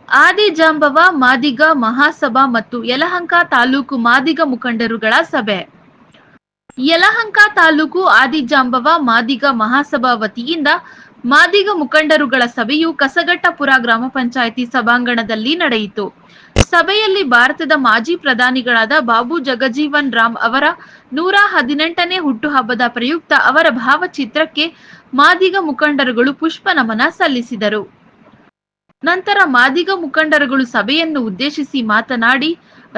ಆದಿಜಾಂಬವ ಮಾದಿಗ ಮಹಾಸಭಾ ಮತ್ತು ಯಲಹಂಕ ತಾಲೂಕು ಮಾದಿಗ ಮುಖಂಡರುಗಳ ಸಭೆ. ಯಲಹಂಕ ತಾಲೂಕು ಆದಿಜಾಂಬವ ಮಾದಿಗ ಮಹಾಸಭಾ ವತಿಯಿಂದ ಮಾದಿಗ ಮುಖಂಡರುಗಳ ಸಭೆಯು ಕಸಗಟ್ಟಪುರ ಗ್ರಾಮ ಪಂಚಾಯಿತಿ ಸಭಾಂಗಣದಲ್ಲಿ ನಡೆಯಿತು. ಸಭೆಯಲ್ಲಿ ಭಾರತದ ಮಾಜಿ ಪ್ರಧಾನಿಗಳಾದ ಬಾಬು ಜಗಜೀವನ್ ರಾಮ್ ಅವರ 118ನೇ ಹುಟ್ಟುಹಬ್ಬದ ಪ್ರಯುಕ್ತ ಅವರ ಭಾವಚಿತ್ರಕ್ಕೆ ಮಾದಿಗ ಮುಖಂಡರುಗಳು ಪುಷ್ಪ ನಮನ ಸಲ್ಲಿಸಿದರು. ನಂತರ ಮಾದಿಗ ಮುಖಂಡರುಗಳು ಸಭೆಯನ್ನು ಉದ್ದೇಶಿಸಿ ಮಾತನಾಡಿ,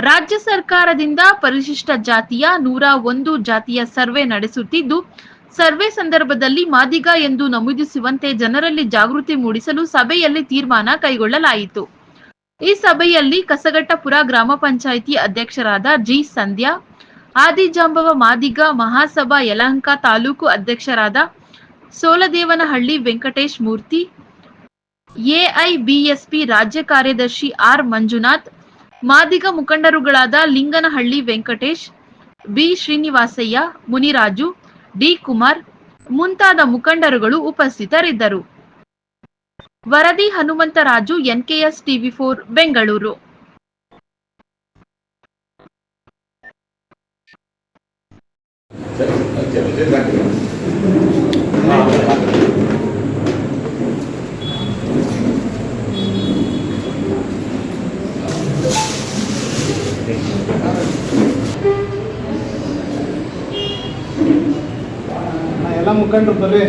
ರಾಜ್ಯ ಸರ್ಕಾರದಿಂದ ಪರಿಶಿಷ್ಟ ಜಾತಿಯ 101 ಜಾತಿಯ ಸರ್ವೆ ನಡೆಸುತ್ತಿದ್ದು, ಸರ್ವೆ ಸಂದರ್ಭದಲ್ಲಿ ಮಾದಿಗ ಎಂದು ನಮೂದಿಸುವಂತೆ ಜನರಲ್ಲಿ ಜಾಗೃತಿ ಮೂಡಿಸಲು ಸಭೆಯಲ್ಲಿ ತೀರ್ಮಾನ ಕೈಗೊಳ್ಳಲಾಯಿತು. ಈ ಸಭೆಯಲ್ಲಿ ಕಸಗಟ್ಟಪುರ ಗ್ರಾಮ ಪಂಚಾಯಿತಿ ಅಧ್ಯಕ್ಷರಾದ ಜಿ. ಸಂಧ್ಯಾ, ಆದಿಜಾಂಬವ ಮಾದಿಗ ಮಹಾಸಭಾ ಯಲಹಂಕ ತಾಲೂಕು ಅಧ್ಯಕ್ಷರಾದ ಸೋಲದೇವನಹಳ್ಳಿ ವೆಂಕಟೇಶ್ ಮೂರ್ತಿ, ಎಐಬಿಎಸ್ಪಿ ರಾಜ್ಯ ಕಾರ್ಯದರ್ಶಿ ಆರ್. ಮಂಜುನಾಥ್, ಮಾದಿಗ ಮುಖಂಡರುಗಳಾದ ಲಿಂಗನಹಳ್ಳಿ ವೆಂಕಟೇಶ್, ಬಿ. ಶ್ರೀನಿವಾಸಯ್ಯ, ಮುನಿರಾಜು, ಡಿ. ಕುಮಾರ್ ಮುಂತಾದ ಮುಖಂಡರುಗಳು ಉಪಸ್ಥಿತರಿದ್ದರು. ವರದಿ ಹನುಮಂತರಾಜು, ಎನ್ಕೆಎಸ್ ಟಿವಿ4 ಬೆಂಗಳೂರು. ಎಲ್ಲ ಮುಖಂಡರು ಬರ್ರಿ.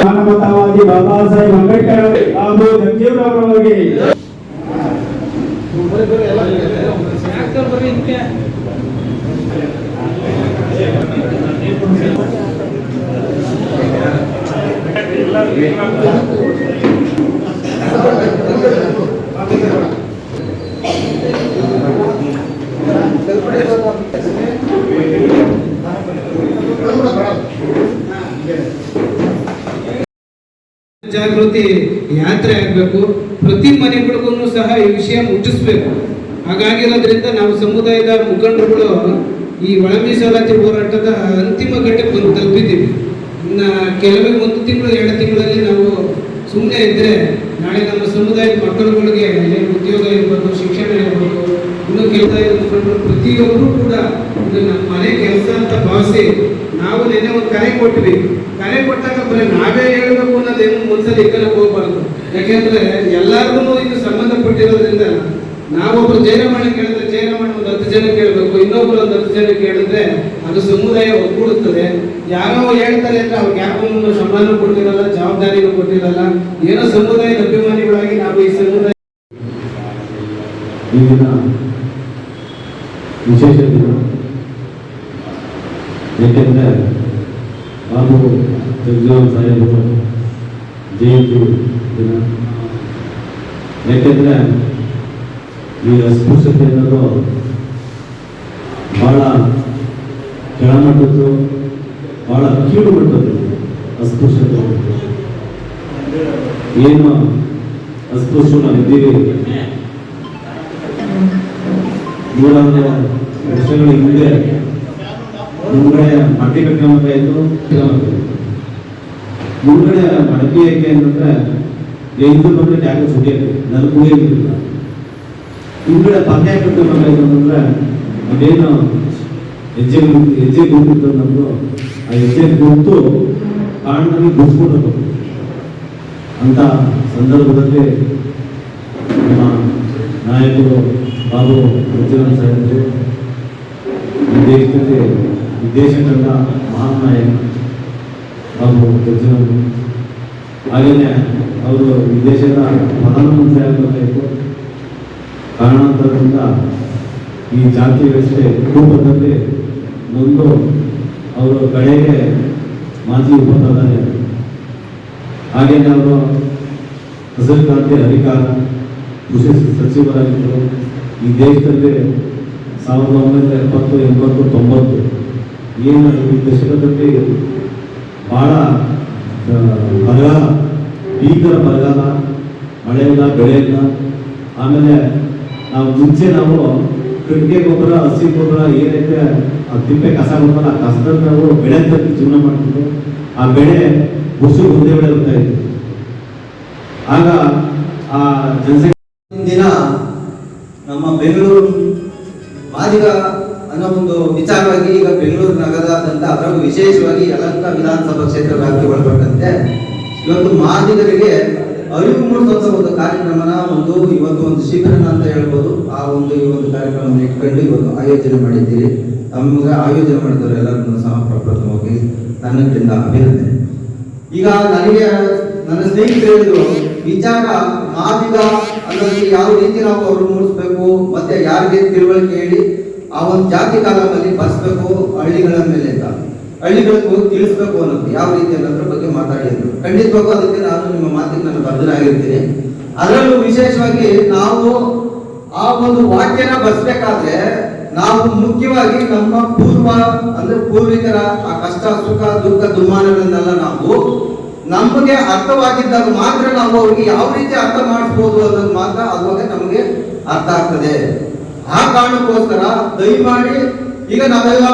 ಮಾನವತಾವಾದಿ ಬಾಬಾ ಸಾಹೇಬ್ ಅಂಬೇಡ್ಕರ್ ಹಾಗೂ ಜಗಜೀವನರಾಮ್ ಅವರಿಗೆ ಜಾಗೃತಿ ಯಾತ್ರೆ ಆಗಬೇಕು. ಪ್ರತಿ ಮನೆಗಳಿಗೂ ಸಹ ಈ ವಿಷಯ ಮುಟ್ಟಿಸ್ಬೇಕು. ಹಾಗಾಗಿರೋದ್ರಿಂದ ನಾವು ಸಮುದಾಯದ ಮುಖಂಡರುಗಳು ಈ ಒಳ ಮೀಸಲಾತಿ ಹೋರಾಟದ ಅಂತಿಮ ಘಟ್ಟಕ್ಕೆ ಬಂದು ತಲುಪಿದ್ದೀವಿ. ಇನ್ನು ಕೆಲವೇ 1 ತಿಂಗಳು 2 ತಿಂಗಳಲ್ಲಿ ನಾವು ಸುಮ್ಮನೆ ಇದ್ದರೆ ನಾಳೆ ನಮ್ಮ ಸಮುದಾಯದ ಮಕ್ಕಳುಗಳಿಗೆ ಉದ್ಯೋಗ ಇರ್ಬೋದು, ಶಿಕ್ಷಣ ಇರ್ಬೋದು, ಇನ್ನು ಕೆಲಸ ಮುಖಂಡರು ಪ್ರತಿಯೊಬ್ಬರು ಕೂಡ ಇದು ನಮ್ಮ ಮನೆ ಕೆಲಸ ಅಂತ ಭಾವಿಸಿ ನಾವು ನಿನ್ನೆ ಒಂದು ಕರೆ ಕೊಟ್ವಿ. ಕರೆ ಕೊಟ್ಟಾಗ ಬರೀ ನಾವೇ ಹೇಳಬೇಕು ಅನ್ನೋದೇನು ಒಂದ್ಸಲ ಇಕ್ಕಲಕ್ಕೆ ಹೋಗ್ಬಾರ್ದು. ಯಾಕೆಂದ್ರೆ ಎಲ್ಲರಿಗೂ ಇದು ಸಂಬಂಧಪಟ್ಟಿರೋದ್ರಿಂದ ನಾವೊಬ್ರು ಜಯರಾಮಣ್ಣ ಕೇಳಿದ್ರೆ ಜಯರಾಮಣ್ಣ ಒಂದು 10 ಜನ ಕೇಳಬೇಕು, ಇನ್ನೊಬ್ರು ಒಂದು 10 ಜನ ಕೇಳಿದ್ರೆ ಅದು ಸಮುದಾಯ ಒಗ್ಗೂಡುತ್ತದೆ. ಯಾರೋ ಹೇಳ್ತಾರೆ ಅಂದ್ರೆ ಅವ್ರಿಗೆ ಯಾರಿಗೂ ಸಂಬಳ ಕೊಡ್ತಿರಲ್ಲ, ಜವಾಬ್ದಾರಿನೂ ಕೊಟ್ಟಿರಲ್ಲ. ಏನೋ ಸಮುದಾಯದ ಅಭಿಮಾನಿಗಳಾಗಿ ನಾವು ಈ ಸಮುದಾಯ ಈ ದಿನ ವಿಶೇಷ ದಿನ. ಏಕೆಂದರೆ ಬಾಬು ಜಗಜೀವನ್ ಸಾಹೇಬರು ಜಯಂತಿ ದಿನ. ಯಾಕೆಂದರೆ ಈ ಅಸ್ಪೃಶ್ಯತೆ ಅನ್ನೋದು ಭಾಳ ಕೆಳಮಟ್ಟದ್ದು, ಭಾಳ ಕೀಳು ಮಟ್ಟದ್ದು ಅಸ್ಪೃಶ್ಯತೆ. ಏನು ಅಸ್ಪೃಶ್ಯ ನಾವಿದ್ದೀವಿ 100 ವರ್ಷಗಳ ಹಿಂದೆ ಮುಂಗಡೆ ಮಟ್ಟಿ ಕಟ್ಟಬೇಕಾಯಿತು. ಮುಂಗಡೆ ಮಡಕೆ ಏಕೆ ಅಂತಂದ್ರೆ ಹಿಂದೂ ಬಂದ್ರೆ ಜಾಗ ಸುಡಿಯಕ್ಕೆ ನನಗೂ ಏನಿಲ್ಲ. ಹಿಂಗಡೆ ಪಂಚಾಯ ಕಟ್ಟಬೇಕಾಯ್ತು ಅಂತಂದ್ರೆ ಅದೇನು ಹೆಜ್ಜೆ ಗುರುತಿತ್ತು ನಮ್ದು. ಆ ಹೆಜ್ಜೆ ಗುರುತು ಕಾರಣದಲ್ಲಿ ಗುರ್ಸ್ಕೊಡ್ಬೇಕು ಅಂತ ಸಂದರ್ಭದಲ್ಲಿ ನಮ್ಮ ನಾಯಕರು ಬಾಬು ಜಗಜೀವನ್ ಸಾಹೇಬರು ಈ ದೇಶ ಕಂಡ ಮಹಾನ್ ನಾಯಕ ಬಾಬು ಜಗಜೀವನ್. ಹಾಗೆಯೇ ಅವರು ಈ ದೇಶದ ಪ್ರಧಾನಮಂತ್ರಿ ಆಗಬೇಕಾಯಿತು. ಕಾರಣಾಂತರದಿಂದ ಈ ಜಾತಿ ವ್ಯವಸ್ಥೆ ರೂಪದಲ್ಲಿ ಮುಂದು ಅವರು ಕಡೆಗೆ ಮಾಜಿ ಉಪಪ್ರಧಾನಿ. ಹಾಗೆಯೇ ಅವರು ಹಸಿರು ಕ್ರಾಂತಿ ಅಧಿಕಾರ ಕೃಷಿ ಸಚಿವರಾಗಿದ್ದರು. ಈ ದೇಶದಲ್ಲಿ 1970, 80, 90 ಏನು ಈ ದಶಕದಲ್ಲಿ ಭಾಳ ಬರಗಾಲ, ಭೀಕರ ಬರಗಾಲ, ಮಳೆ ಇಲ್ಲ, ಬೆಳೆ ಇಲ್ಲ. ಆಮೇಲೆ ನಾವು ಕಟ್ಟಿಗೆ ಗೊಬ್ಬರ, ಹಸಿ ಗೊಬ್ಬರ ಏನೈತೆ ತಿಪ್ಪೆ ಕಸ ಗೊಬ್ಬರ, ಆ ಕಸದಲ್ಲಿ ನಾವು ಬೆಳೆ ತಂದು ಜೀವನ ಮಾಡ್ತಿದ್ವಿ. ಆ ಬೆಳೆ ಬುಸು ಒಂದೇ ಬೆಳೆ ಬರ್ತಾ ಇತ್ತು. ಆಗ ಆ ಜನಸಂಖ್ಯೆ ದಿನ ನಮ್ಮ ಬೆಂಗಳೂರು ಮಾದಿಗ ಅನ್ನೋ ಒಂದು ವಿಚಾರವಾಗಿ ಈಗ ಬೆಂಗಳೂರು ನಗರದಾದ್ಯಂತ ಅದರಲ್ಲೂ ವಿಶೇಷವಾಗಿ ಯಲಹಂಕ ವಿಧಾನಸಭಾ ಕ್ಷೇತ್ರ ವ್ಯಾಪ್ತಿ ಒಳಪಟ್ಟಂತೆ ಇವತ್ತು ಮಾದಿಗರಿಗೆ ಅರಿವು ಮೂಡಿಸುವಂತ ಒಂದು ಕಾರ್ಯಕ್ರಮನ ಇವತ್ತು ಒಂದು ಶಿಬಿರನ ಅಂತ ಹೇಳ್ಬೋದು. ಆ ಈ ಒಂದು ಕಾರ್ಯಕ್ರಮವನ್ನು ಇಟ್ಕೊಂಡು ಇವತ್ತು ಆಯೋಜನೆ ಮಾಡಿದ್ದೀರಿ. ತಮಗೆ ಆಯೋಜನೆ ಮಾಡಿದವರು ಎಲ್ಲರನ್ನು ಸಹ ಪ್ರಪ್ರಥಮವಾಗಿ ನನ್ನ ಕಡೆಯಿಂದ ಅಭಿನಂದನೆ. ಈಗ ನನಗೆ ನನ್ನ ಸ್ನೇಹಿತರು ಹೇಳಿದ್ರು ವಿಚಾರ ಮಾದಿಗ ಅನ್ನೋದಕ್ಕೆ ಯಾವ ರೀತಿ ನಾವು ಅವರು ಮೂಡಿಸ್ಬೇಕು, ಮತ್ತೆ ಯಾರಿಗೆ ತಿಳುವಳಿಕೆ ಹೇಳಿ ಆ ಒಂದು ಜಾತಿ ಕಾಲಮಲ್ಲಿ ಬರ್ಸ್ಬೇಕು ಹಳ್ಳಿಗಳ ಮೇಲೆ ಅಂತ, ಹಳ್ಳಿಗಳಿಗೆ ಹೋಗಿ ತಿಳಿಸ್ಬೇಕು ಅನ್ನೋದು ಯಾವ ರೀತಿ ಅನ್ನೋದ್ರ ಬಗ್ಗೆ ಮಾತಾಡಿದ್ರು. ಖಂಡಿತವಾಗೂ ಅದಕ್ಕೆ ನಾನು ನಿಮ್ಮ ಮಾತಿಗೆ ನಾನು ಬದ್ಧನಾಗಿರ್ತೀನಿ. ಅದರಲ್ಲೂ ವಿಶೇಷವಾಗಿ ನಾವು ಆ ಒಂದು ವಾಕ್ಯನ ಬರ್ಸ್ಬೇಕಾದ್ರೆ ನಾವು ಮುಖ್ಯವಾಗಿ ನಮ್ಮ ಪೂರ್ವಿಕರ ಆ ಕಷ್ಟ ಸುಖ ದುಃಖ ದುಮ್ಮಾನಗಳನ್ನೆಲ್ಲ ನಾವು ನಮಗೆ ಅರ್ಥವಾಗಿದ್ದಾಗ ಮಾತ್ರ ನಾವು ಅವ್ರಿಗೆ ಯಾವ ರೀತಿ ಅರ್ಥ ಮಾಡಿಸ್ಬೋದು ಅನ್ನೋದು ಮಾತ್ರ ಅವಾಗ ನಮಗೆ ಅರ್ಥ ಆಗ್ತದೆ. ಆ ಕಾರಣಕ್ಕೋಸ್ಕರ ದಯಮಾಡಿ ಈಗ ನಾವೆಲ್ಲ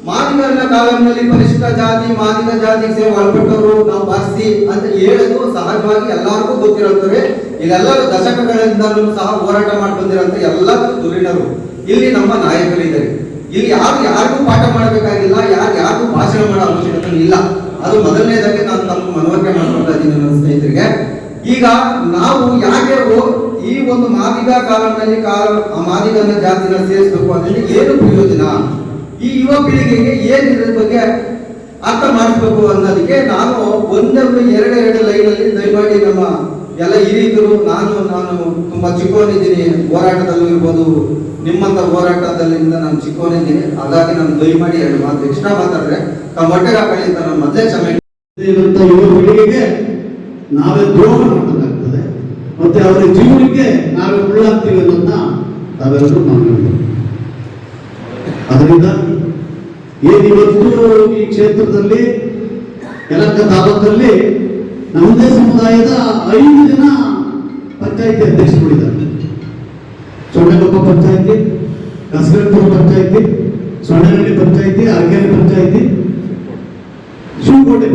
ಮಾದಿಗರನ್ನ ಕಾಲಂನಲ್ಲಿ ಪರಿಶಿಷ್ಟ ಜಾತಿ ಮಾದಿಗ ಜಾತಿಗೆ ಸೇವೆ ಒಳಪಟ್ಟವರು ನಾವು ಬರ್ಸಿ ಅಂತ ಹೇಳೋದು ಸಹಜವಾಗಿ ಎಲ್ಲರಿಗೂ ಗೊತ್ತಿರುತ್ತದೆ. ಇಲ್ಲೆಲ್ಲರೂ ದಶಕಗಳಿಂದಲೂ ಸಹ ಹೋರಾಟ ಮಾಡಿ ಬಂದಿರಂತ ಎಲ್ಲ ಧುರೀಣರು ಇಲ್ಲಿ ನಮ್ಮ ನಾಯಕರಿದ್ದಾರೆ. ಇಲ್ಲಿ ಯಾರಿಗೂ ಪಾಠ ಮಾಡಬೇಕಾಗಿಲ್ಲ, ಯಾರಿಗೂ ಭಾಷಣ ಮಾಡೋ ಅವಶ್ಯಕತೆ ಇಲ್ಲ. ಅದು ಮೊದಲನೇದಾಗಿ ನಾನು ತಮ್ಮ ಮನವರಿಕೆ ಮಾಡ್ಕೊಳ್ತಾ ಇದ್ದೀನಿ ನನ್ನ ಸ್ನೇಹಿತರಿಗೆ. ಈಗ ನಾವು ಯಾಕೆ ಈ ಒಂದು ಮಾದಿಗ ಕಾಲಂನಲ್ಲಿ ಮಾದಿಗನ ಜಾತಿನ ಸೇರಿಸಬೇಕು ಅಂದ್ರೆ ಏನು ಪ್ರಯೋಜನ, ಈ ಯುವ ಪೀಳಿಗೆಗೆ ಏನ್ ಇದ್ರ ಬಗ್ಗೆ ಅರ್ಥ ಮಾಡಿಸ್ಬೇಕು ಅನ್ನೋದಕ್ಕೆ ನಾನು ಒಂದೆರಡು ಲೈನಲ್ಲಿ ದಯಮಾಡಿ ನಮ್ಮ ಎಲ್ಲ ಹಿರಿಯರು ನಾನು ತುಂಬಾ ಚಿಕ್ಕವನಿದ್ದೀನಿ, ಹೋರಾಟದಲ್ಲೂ ಇರ್ಬೋದು, ನಿಮ್ಮಂತ ಹೋರಾಟದಲ್ಲಿಂದ ನಾನು ಚಿಕ್ಕವನಿದ್ದೀನಿ. ಹಾಗಾಗಿ ನಾನು ದಯಮಾಡಿ 2 ಮಾತು ಎಕ್ಸ್ಟ್ರಾ ಮಾತಾಡ್ರೆ ಮೊಟ್ಟೆಗೆ ಹಾಕೊಳ್ಳಿ ಅಂತ ನಾನು ಮೊದಲೇ ಕ್ಷಮೆ. ಯುವ ಪೀಳಿಗೆಗೆ ನಾವೇ ದ್ರೋಹ ಮಾಡಬೇಕಾಗ್ತದೆ, ಮತ್ತೆ ಅವರ ಜೀವನಕ್ಕೆ ನಾವೇ ಮುಳ್ಳಾಗ್ತೀವಿ ಅನ್ನೋದನ್ನ ತಾವೆಲ್ಲರೂ ಮಾತನಾಡ್ತೀವಿ. ಅದರಿಂದ ಏನಿವತ್ತು ಈ ಕ್ಷೇತ್ರದಲ್ಲಿ ಯಲಹಂಕ ತಾಲೂಕಲ್ಲಿ ನಮ್ಮದೇ ಸಮುದಾಯದ 5 ಜನ ಪಂಚಾಯಿತಿ ಅಧ್ಯಕ್ಷರುಗಳಿದ್ದಾರೆ. ಸೊಣ್ಣಕೊಪ್ಪ ಪಂಚಾಯಿತಿ, ಕಸಗಟ್ಟೂರು ಪಂಚಾಯಿತಿ, ಸೊಣ್ಣನಹಳ್ಳಿ ಪಂಚಾಯಿತಿ, ಅರಕೆರೆ ಪಂಚಾಯಿತಿ, ಶಿವಕೋಟೆ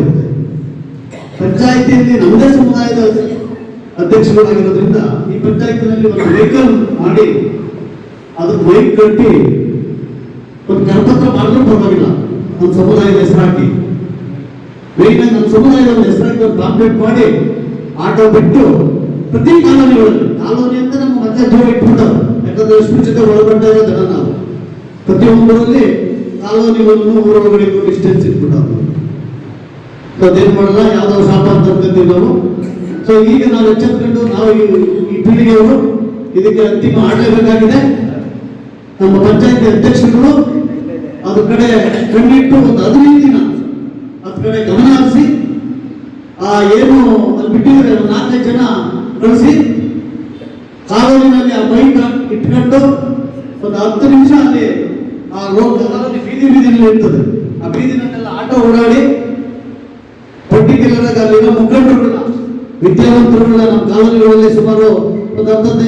ಪಂಚಾಯಿತಿಯಲ್ಲಿ ನಮ್ಮದೇ ಸಮುದಾಯದ ಅಧ್ಯಕ್ಷರಾಗಿರೋದ್ರಿಂದ ಈ ಪಂಚಾಯತಿನಲ್ಲಿ ಒಂದು ವೆಹಿಕಲ್ ಮಾಡಿ ಅದಕ್ಕೆ ಮೈಕ್ ಕಟ್ಟಿ ಒಂದು ಕರಪತ್ರ ಮಾಡಿದ್ರೂ ಪರವಾಗಿಲ್ಲ, ಒಂದು ಸಮುದಾಯದ ಹೆಸರಾಕಿ ಮೇಯ್ನ ನಮ್ಮ ಸಮುದಾಯದ ಒಂದು ಹೆಸರಾಕಿ ಒಂದು ಕಾಂಪ್ಲೇಟ್ ಮಾಡಿ ಆಟೋ ಬಿಟ್ಟು ಪ್ರತಿ ಕಾಲೋನಿ ಅಂತ ನಮ್ಮ ಮತ್ತೆ ಜೋಗ ಇಟ್ಬಿಟ್ಟರು. ಯಾಕಂದ್ರೆ ಅಸ್ಪೃಶ್ಯತೆ ಒಳಗೊಂಡ ಜನ ನಾವು ಪ್ರತಿಯೊಂದರಲ್ಲಿ ಕಾಲೋನಿ ಊರೊಳಗಡೆ ಡಿಸ್ಟೆನ್ಸ್ ಇಟ್ಬಿಟ್ಟರು. ಅದೇನ್ ಮಾಡಲ್ಲ, ಯಾವ್ದೋ ಶಾಪ ಅಂತ ಅಂತೀವಿ ನಾವು. ಸೊ ಈಗ ನಾವು ಎಚ್ಚೆತ್ಕೊಂಡು ನಾವು ಈ ಪೀಳಿಗೆಯವರು ಇದಕ್ಕೆ ಅಂತಿಮ ಆಡಲೇಬೇಕಾಗಿದೆ. ನಮ್ಮ ಪಂಚಾಯತಿ ಅಧ್ಯಕ್ಷರುಗಳು ಅದ್ರ ಕಡೆ ಕಣ್ಣಿಟ್ಟು ಒಂದು 15 ದಿನ ಅದ್ರ ಕಡೆ ಗಮನ ಹರಿಸಿ ಏನು ಅಲ್ಲಿ ಬಿಟ್ಟಿದ್ರೆ 4-5 ಜನ ಕಳಿಸಿ ಕಾಲೋನಿನಲ್ಲಿ ಆ ಬೈಕ್ ಇಟ್ಕೊಂಡು ಒಂದು 10 ನಿಮಿಷ ಅಲ್ಲಿ ಆ ಬೀದಿನಲ್ಲಿ ಇರ್ತದೆ. ಆ ಬೀದಿನಲ್ಲೆಲ್ಲ ಆಟೋ ಓಡಾಡಿ ಪರ್ಟಿಕ್ಯುಲರ್ ಆಗಿ ಅಲ್ಲಿರೋ ಮುಖಂಡರುಗಳನ್ನ ವಿದ್ಯಾವಂತರುಗಳನ್ನ ನಮ್ಮ ಕಾಲೋನಿಗಳಲ್ಲಿ ಸುಮಾರು ಒಂದು 15